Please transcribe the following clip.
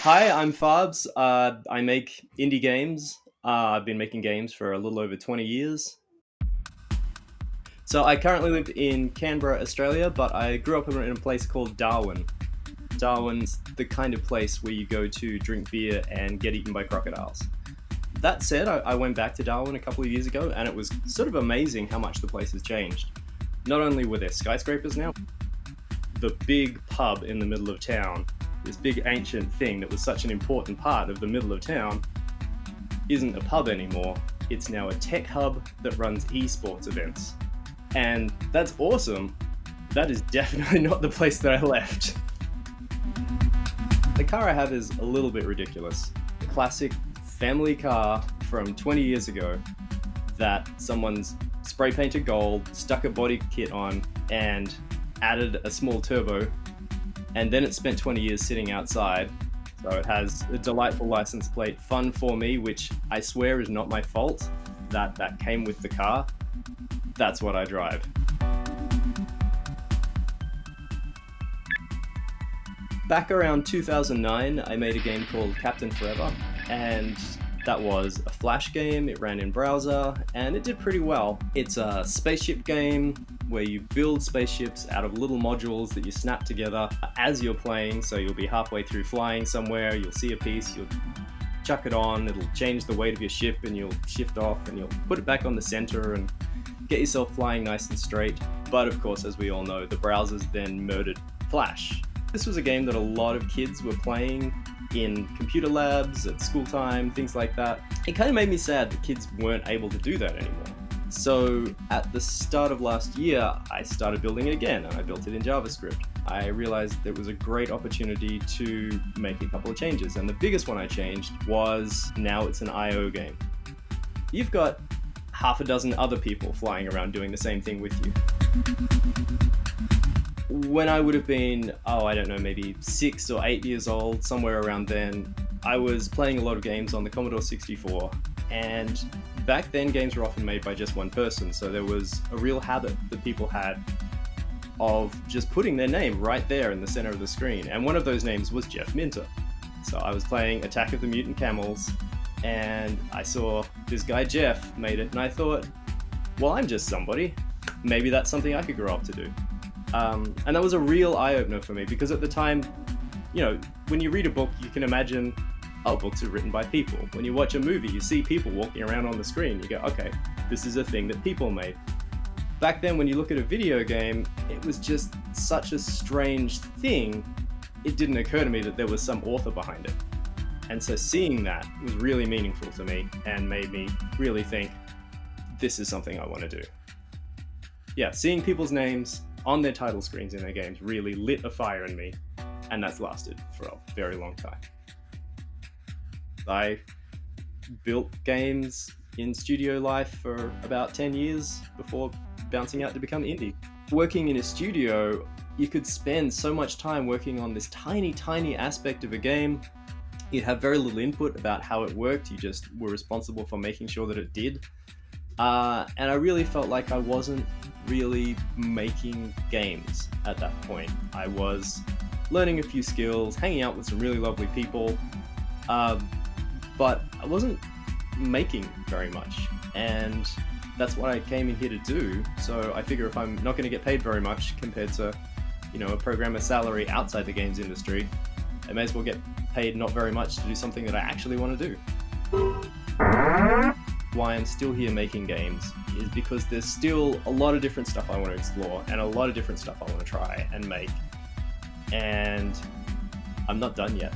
Hi, I'm Farbs. I make indie games. I've been making games for a little over 20 years. So I currently live in Canberra, Australia, but I grew up in a place called Darwin. Darwin's the kind of place where you go to drink beer and get eaten by crocodiles. That said, I went back to Darwin a couple of years ago, and it was sort of amazing how much the place has changed. Not only were there skyscrapers now, the big pub in the middle of town, this big ancient thing that was such an important part of the middle of town, isn't a pub anymore. It's now a tech hub that runs esports events. And that's awesome. That is definitely not the place that I left. The car I have is a little bit ridiculous. A classic family car from 20 years ago that someone's spray painted gold, stuck a body kit on, and added a small turbo, and then it spent 20 years sitting outside. So it has a delightful license plate, Fun For Me, which I swear is not my fault. That came with the car. That's what I drive. Back around 2009, I made a game called Captain Forever, and that was a Flash game. It ran in browser, and it did pretty well. It's a spaceship game where you build spaceships out of little modules that you snap together as you're playing. So you'll be halfway through flying somewhere, you'll see a piece, you'll chuck it on, it'll change the weight of your ship, and you'll shift off, and you'll put it back on the center and get yourself flying nice and straight. But of course, as we all know, the browsers then murdered Flash. This was a game that a lot of kids were playing in computer labs, at school time, things like that. It kind of made me sad that kids weren't able to do that anymore. So at the start of last year, I started building it again, and I built it in JavaScript. I realized there was a great opportunity to make a couple of changes, and the biggest one I changed was now it's an IO game. You've got half a dozen other people flying around doing the same thing with you. When I would have been, I don't know, maybe 6 or 8 years old, somewhere around then, I was playing a lot of games on the Commodore 64, and back then games were often made by just one person, so there was a real habit that people had of just putting their name right there in the center of the screen, and one of those names was Jeff Minter. So I was playing Attack of the Mutant Camels, and I saw this guy Jeff made it, and I thought, well, I'm just somebody. Maybe that's something I could grow up to do. And that was a real eye-opener for me, because at the time, when you read a book, you can imagine, books are written by people. When you watch a movie, you see people walking around on the screen. You go, okay, this is a thing that people made. Back then, when you look at a video game, it was just such a strange thing. It didn't occur to me that there was some author behind it. And so seeing that was really meaningful to me and made me really think, this is something I want to do. Yeah, seeing people's names on their title screens in their games really lit a fire in me, and that's lasted for a very long time. I built games in studio life for about 10 years before bouncing out to become indie. Working in a studio, you could spend so much time working on this tiny, tiny aspect of a game. You'd have very little input about how it worked. You just were responsible for making sure that it did. And I really felt like I wasn't really making games at that point. I was learning a few skills, hanging out with some really lovely people, but I wasn't making very much. And that's what I came in here to do. So I figure if I'm not going to get paid very much compared to, a programmer's salary outside the games industry, I may as well get paid not very much to do something that I actually want to do. Why I'm still here making games is because there's still a lot of different stuff I want to explore and a lot of different stuff I want to try and make. And I'm not done yet.